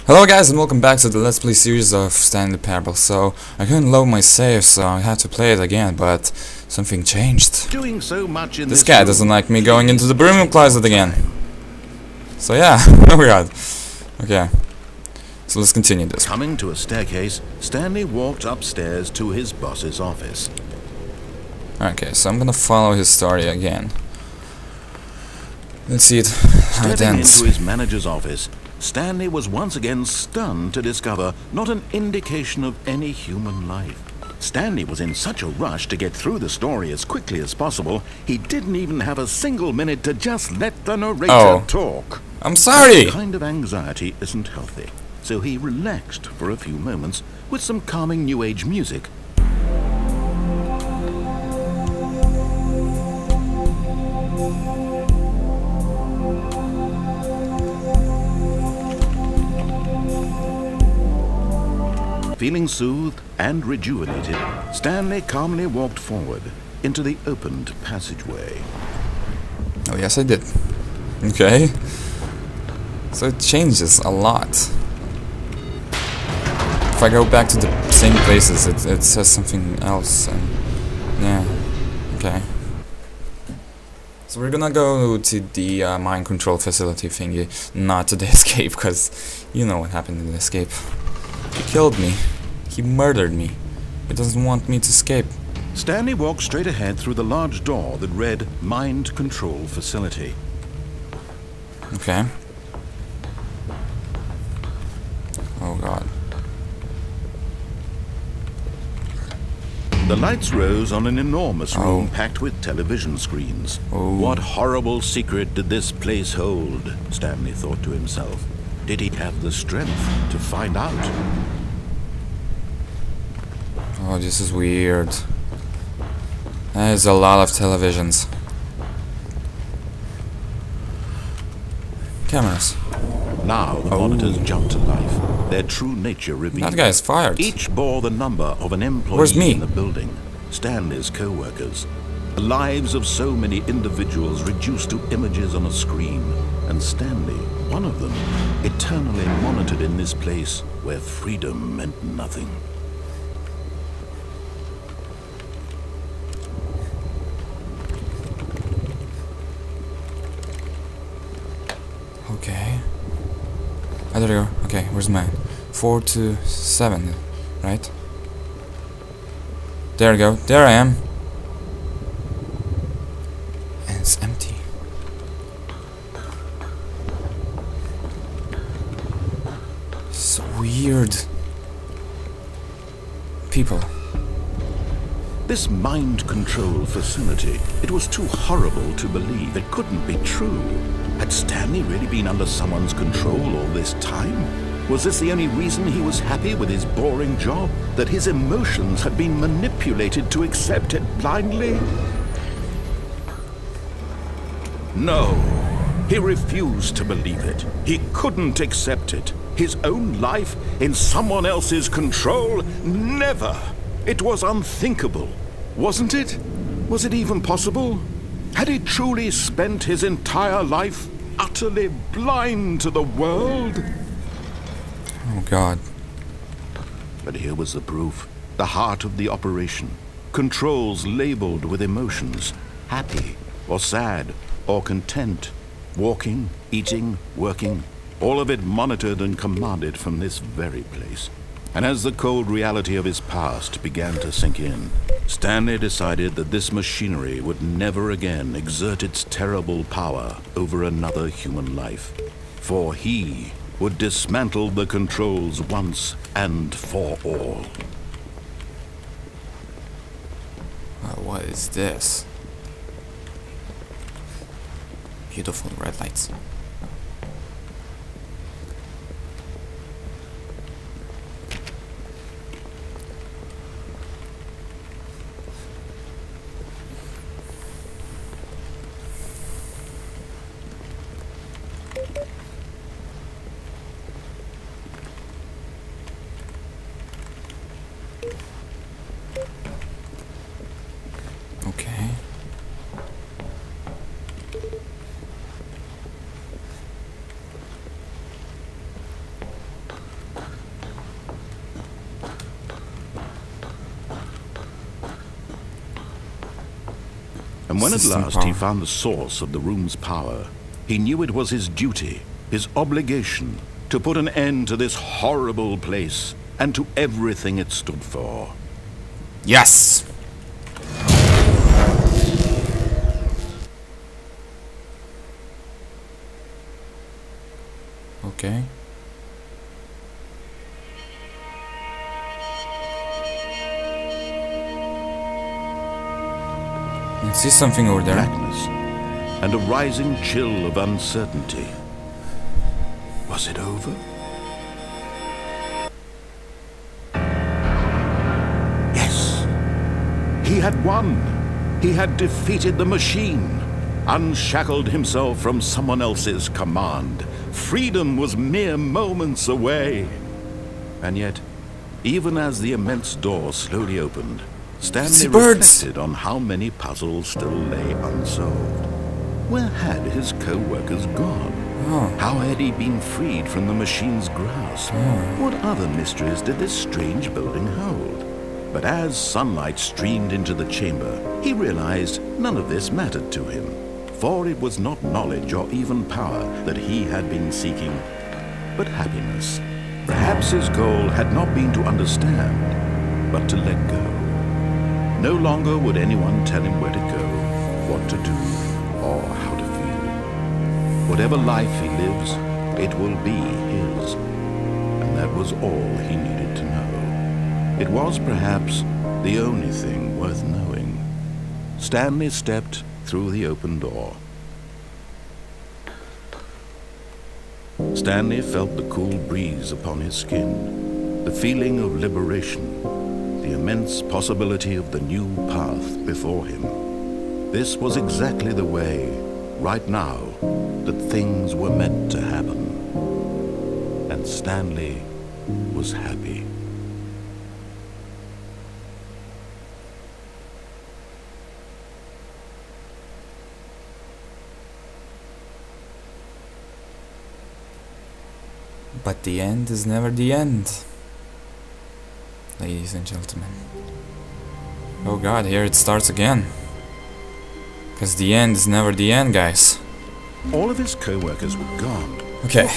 Hello guys and welcome back to the Let's Play series of Stanley Parable. So, I couldn't load my save, so I had to play it again, but something changed. Doing so much in This guy doesn't like me going into the broom closet again. So yeah, oh my god. Okay, so let's continue this. Coming to a staircase, Stanley walked upstairs to his boss's office. Okay, so I'm gonna follow his story again. Let's see how it ends. Stepping into his manager's office, Stanley was once again stunned to discover not an indication of any human life. Stanley was in such a rush to get through the story as quickly as possible, he didn't even have a single minute to just let the narrator talk. I'm sorry! That kind of anxiety isn't healthy, so he relaxed for a few moments with some calming New Age music. Feeling soothed and rejuvenated, Stanley calmly walked forward into the opened passageway. Oh yes I did. Okay. So it changes a lot. If I go back to the same places, it says something else. And yeah, okay. So we're gonna go to the mind control facility thingy, not to the escape, because you know what happened in the escape. He killed me. He murdered me. He doesn't want me to escape. Stanley walked straight ahead through the large door that read Mind Control Facility. Okay. Oh god. The lights rose on an enormous room packed with television screens. What horrible secret did this place hold? Stanley thought to himself. Did he have the strength to find out? Oh, this is weird. There's a lot of televisions. Cameras. Now the monitors jumped to life, their true nature revealed. That guy's fired. Each bore the number of an employee Where's me? in the building, Stanley's co-workers. The lives of so many individuals reduced to images on a screen, and Stanley, one of them, eternally monitored in this place where freedom meant nothing. Okay. Oh, there you go. Okay, where's mine? 4 to 7, right? There we go. There I am. And it's empty. So weird. People. This mind control facility, it was too horrible to believe. It couldn't be true. Had Stanley really been under someone's control all this time? Was this the only reason he was happy with his boring job? That his emotions had been manipulated to accept it blindly? No, he refused to believe it. He couldn't accept it. His own life in someone else's control? Never! It was unthinkable, wasn't it? Was it even possible? Had he truly spent his entire life utterly blind to the world? Oh god. But here was the proof. The heart of the operation. Controls labeled with emotions. Happy, or sad, or content. Walking, eating, working. All of it monitored and commanded from this very place. And as the cold reality of his past began to sink in, Stanley decided that this machinery would never again exert its terrible power over another human life. For he would dismantle the controls once and for all. What is this? Beautiful red lights. Okay. And when at System last he power. found the source of the room's power, he knew it was his duty, his obligation, to put an end to this horrible place and to everything it stood for. Yes! Okay. I see something over there. Blackness and a rising chill of uncertainty. Was it over? Yes. He had won. He had defeated the machine, unshackled himself from someone else's command. Freedom was mere moments away. And yet, even as the immense door slowly opened, Stanley reflected on how many puzzles still lay unsolved. Where had his co-workers gone? How had he been freed from the machine's grasp? What other mysteries did this strange building hold? But as sunlight streamed into the chamber, he realized none of this mattered to him, for it was not knowledge or even power that he had been seeking, but happiness. Perhaps his goal had not been to understand, but to let go. No longer would anyone tell him where to go, what to do, or how to feel. Whatever life he lives, it will be his. And that was all he needed to know. It was perhaps the only thing worth knowing. Stanley stepped through the open door. Stanley felt the cool breeze upon his skin, the feeling of liberation, the immense possibility of the new path before him. This was exactly the way, right now, that things were meant to happen. And Stanley was happy. But the end is never the end, ladies and gentlemen. Oh god, here it starts again. Because the end is never the end, guys. All of his co-workers were gone. Okay,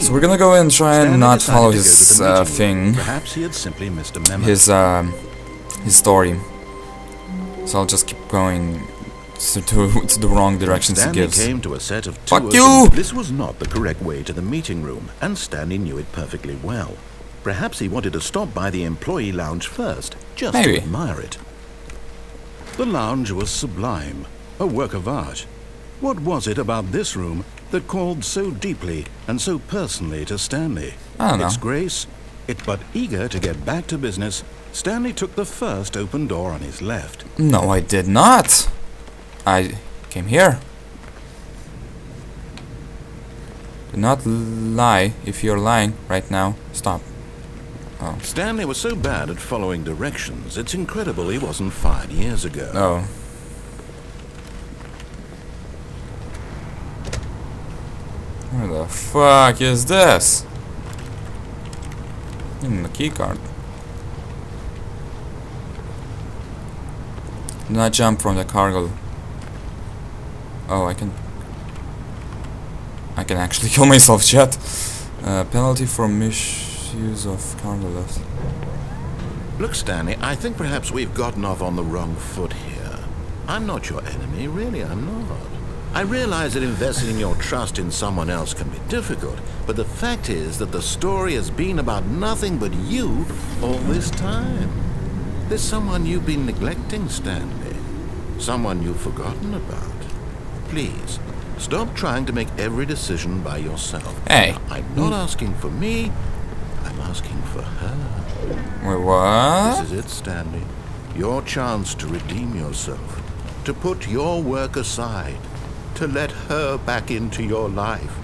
so we're gonna go and try and not follow his thing. Perhaps he had simply missed a memo. His story. So I'll just keep going to the wrong directions he gives. Stanley came to a set of two. Fuck you! This was not the correct way to the meeting room, and Stanley knew it perfectly well. Perhaps he wanted to stop by the employee lounge first, just to admire it. The lounge was sublime, a work of art. What was it about this room that called so deeply and so personally to Stanley? I don't know. Its grace, but eager to get back to business, Stanley took the first open door on his left. No, I did not. I came here. Do not lie. If you're lying right now, stop. Oh. Stanley was so bad at following directions, it's incredible he wasn't fired years ago. Oh. Where the fuck is this? In the keycard. Do not jump from the cargo. Oh, I can actually kill myself, chat. Penalty for misuse of cargo left. Look, Stanley, I think perhaps we've gotten off on the wrong foot here. I'm not your enemy, really, I'm not. I realize that investing your trust in someone else can be difficult, but the fact is that the story has been about nothing but you all this time. There's someone you've been neglecting, Stanley. Someone you've forgotten about. Please, stop trying to make every decision by yourself. Hey. Now, I'm not asking for me, I'm asking for her. Wait, what? This is it, Stanley. Your chance to redeem yourself. To put your work aside. To let her back into your life.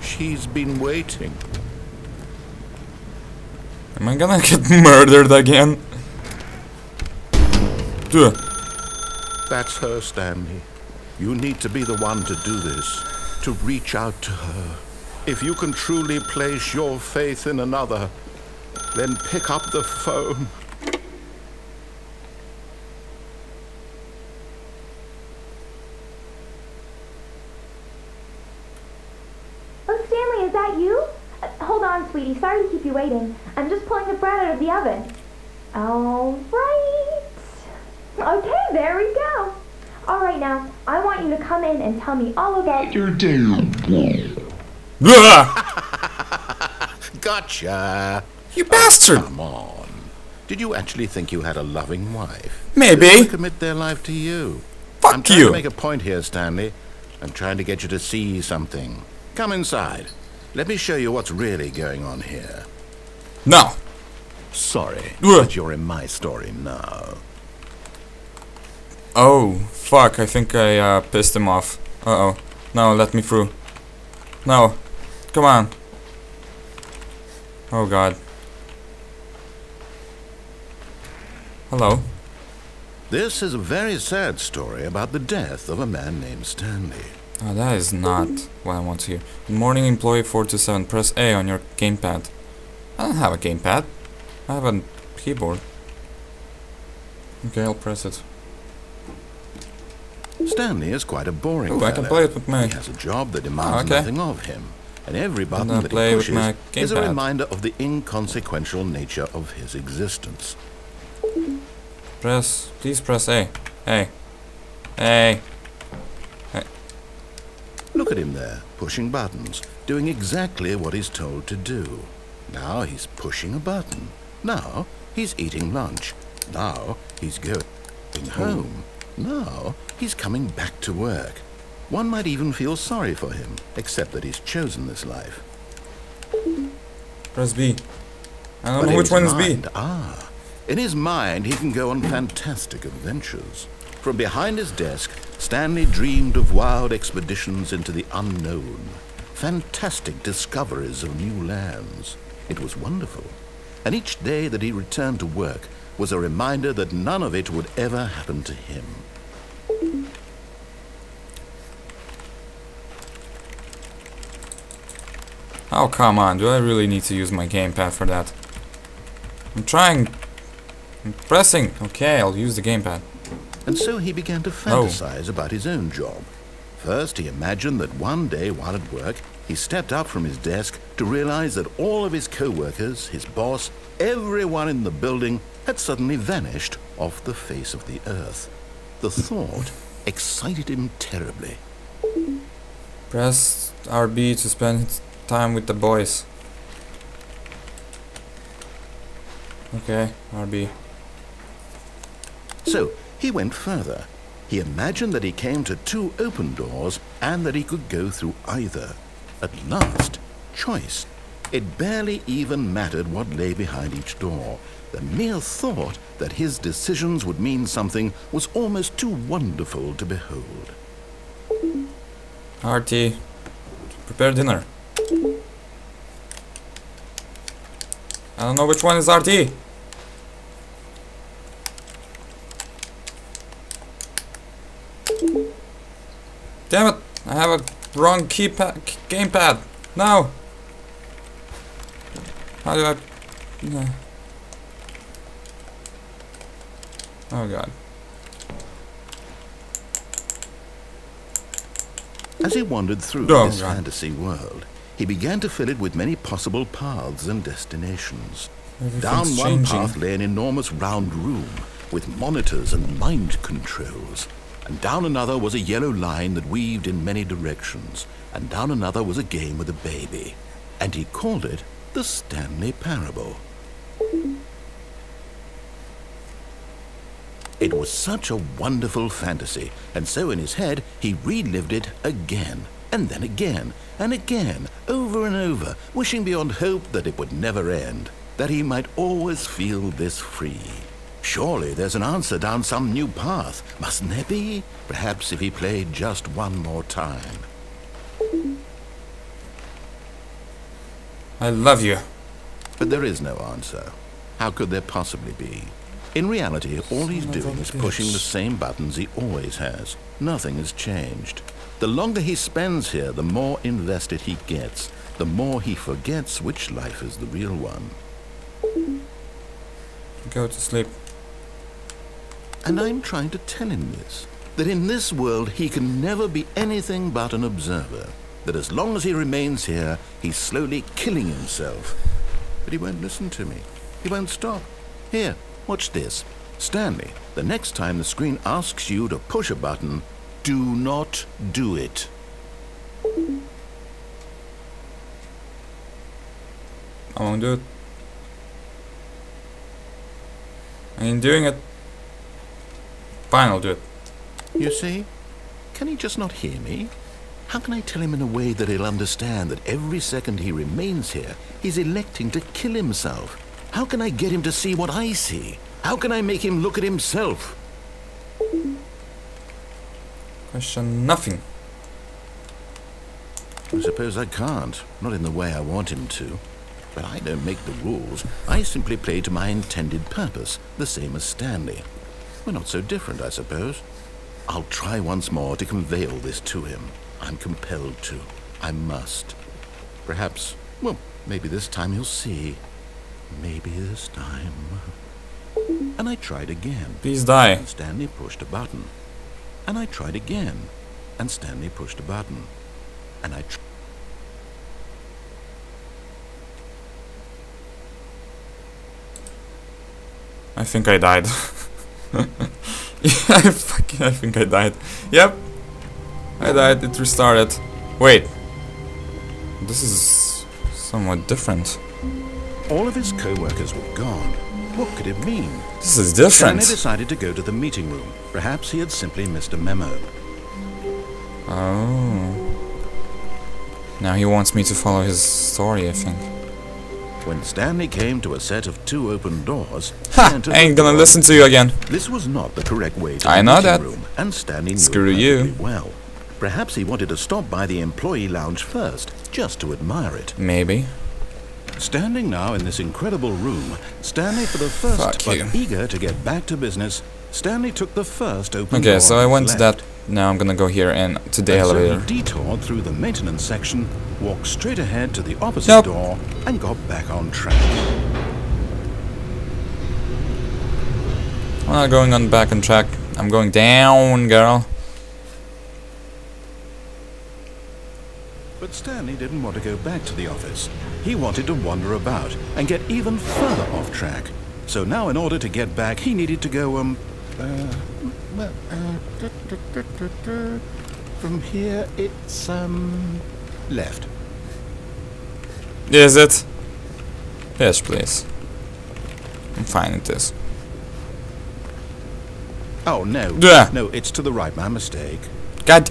She's been waiting. Am I gonna get murdered again? Duh. That's her, Stanley. You need to be the one to do this. To reach out to her. If you can truly place your faith in another, then pick up the phone. down, sweetie. Sorry to keep you waiting. I'm just pulling the bread out of the oven. All right. Okay, there we go. All right, now, I want you to come in and tell me all about your day. Gotcha. You bastard! Come on. Did you actually think you had a loving wife? Maybe. Who would commit their life to you? Fuck I'm trying you. to make a point here, Stanley. I'm trying to get you to see something. Come inside. Let me show you what's really going on here. No. Sorry, Ugh. but you're in my story now. Oh, fuck. I think I pissed him off. Uh-oh. No, let me through. No. Come on. Oh, God. Hello. This is a very sad story about the death of a man named Stanley. Oh, that is not what I want to hear. Good morning, employee 427. Press A on your gamepad. I don't have a gamepad. I have a keyboard. Okay, I'll press it. Stanley is quite a boring Oh, fellow. I can play it with my... He has a job that demands okay. nothing of him, and every button I'll that play he with my pushes is a gamepad. reminder of the inconsequential nature of his existence. Please press A. A. A. A. Look at him there, pushing buttons, doing exactly what he's told to do. Now he's pushing a button. Now he's eating lunch. Now he's going home. Now he's coming back to work. One might even feel sorry for him, except that he's chosen this life. Press B. I don't But know in which one his is B. mind, in his mind, he can go on fantastic adventures. From behind his desk, Stanley dreamed of wild expeditions into the unknown, fantastic discoveries of new lands. It was wonderful. And each day that he returned to work was a reminder that none of it would ever happen to him. Oh, come on. Do I really need to use my gamepad for that? I'm trying. I'm pressing. Okay, I'll use the gamepad. And so he began to fantasize about his own job. First, he imagined that one day while at work, he stepped up from his desk to realize that all of his co-workers, his boss, everyone in the building had suddenly vanished off the face of the earth. The thought excited him terribly. Press RB to spend time with the boys. Okay, RB. So he went further. He imagined that he came to two open doors and that he could go through either. At last, choice. It barely even mattered what lay behind each door. The mere thought that his decisions would mean something was almost too wonderful to behold. RT. Prepare dinner. I don't know which one is RT. Damn it! I have a wrong gamepad. No. How do I? No. Oh God. As he wandered through Oh, this God. fantasy world, he began to fill it with many possible paths and destinations. Down Everything's one changing. path lay an enormous round room with monitors and mind controls. And down another was a yellow line that weaved in many directions. And down another was a game with a baby. And he called it the Stanley Parable. It was such a wonderful fantasy, and so in his head he relived it again, and then again, and again, over and over, wishing beyond hope that it would never end, that he might always feel this free. Surely there's an answer down some new path, mustn't there be? Perhaps if he played just one more time. I love you. But there is no answer. How could there possibly be? In reality, all he's doing is pushing the same buttons he always has. Nothing has changed. The longer he spends here, the more invested he gets, the more he forgets which life is the real one. Go to sleep. And I'm trying to tell him this, that in this world he can never be anything but an observer. that as long as he remains here, he's slowly killing himself. But he won't listen to me. He won't stop. Here, watch this. Stanley, the next time the screen asks you to push a button, do not do it. I won't do it. I ain't doing it. Fine, I'll do it. You see? Can he just not hear me? How can I tell him in a way that he'll understand that every second he remains here, he's electing to kill himself? How can I get him to see what I see? How can I make him look at himself? Question nothing. I suppose I can't. Not in the way I want him to. But I don't make the rules. I simply play to my intended purpose, the same as Stanley. We're not so different, I suppose. I'll try once more to convey all this to him. I'm compelled to. I must. Perhaps, well, maybe this time he'll see. Maybe this time. And I tried again. Please die. And Stanley pushed a button. And I tried again. And Stanley pushed a button. And I think I died. Yeah, I think I died. Yep. I died, it restarted. Wait. This is somewhat different. All of his co-workers were gone. What could it mean? This is different. Stanley decided to go to the meeting room. Perhaps he had simply missed a memo. Oh. Now he wants me to follow his story, I think. When Stanley came to a set of 2 open doors, Ha! I ain't gonna listen to you again. This was not the correct way to I the know meeting that. room, and Stanley knew Screw it you. perfectly well. Perhaps he wanted to stop by the employee lounge first, just to admire it. Maybe. Standing now in this incredible room, Stanley for the first Fuck but you. eager to get back to business, Stanley took the first open door. Okay, so I went to left. that. Now I'm gonna go here and to the And so elevator. he detoured through the maintenance section, walked straight ahead to the opposite Yep. door, and got back on track. I'm not going on back on track. I'm going down, girl. But Stanley didn't want to go back to the office. He wanted to wander about and get even further off track. So now in order to get back, he needed to go, from here it's, left. Is it? Yes, please. I'm fine with this. Oh, no. Yeah. No, it's to the right, my mistake. God,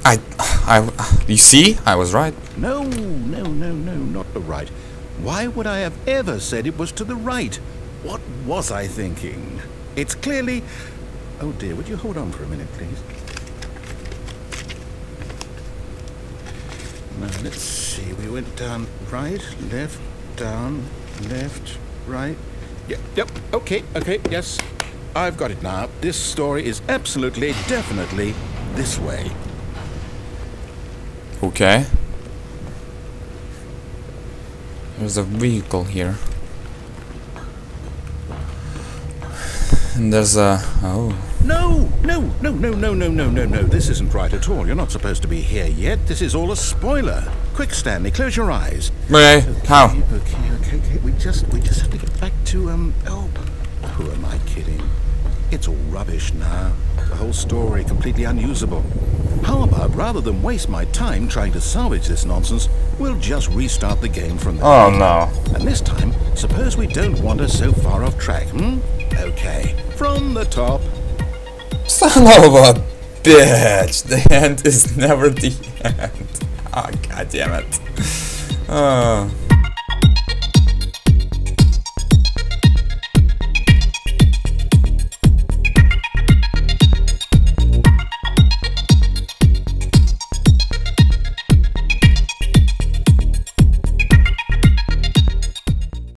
you see? I was right. No, not the right. Why would I have ever said it was to the right? What was I thinking? It's clearly... Oh dear, would you hold on for a minute, please? Now, let's see, we went down right, left, down, left, right. Yep, okay, yes. I've got it now. This story is absolutely, definitely this way. Okay. There's a vehicle here. And there's a... oh. No! This isn't right at all. You're not supposed to be here yet. This is all a spoiler. Quick, Stanley, close your eyes. Okay, how? Okay. We just have to get back to, oh, who am I kidding? It's all rubbish now. The whole story completely unusable. How about, rather than waste my time trying to salvage this nonsense, we'll just restart the game from the Oh beginning. no. And this time, suppose we don't wander so far off track, Okay, from the top. Son of a bitch! The end is never the end. Oh, god damn it. Oh.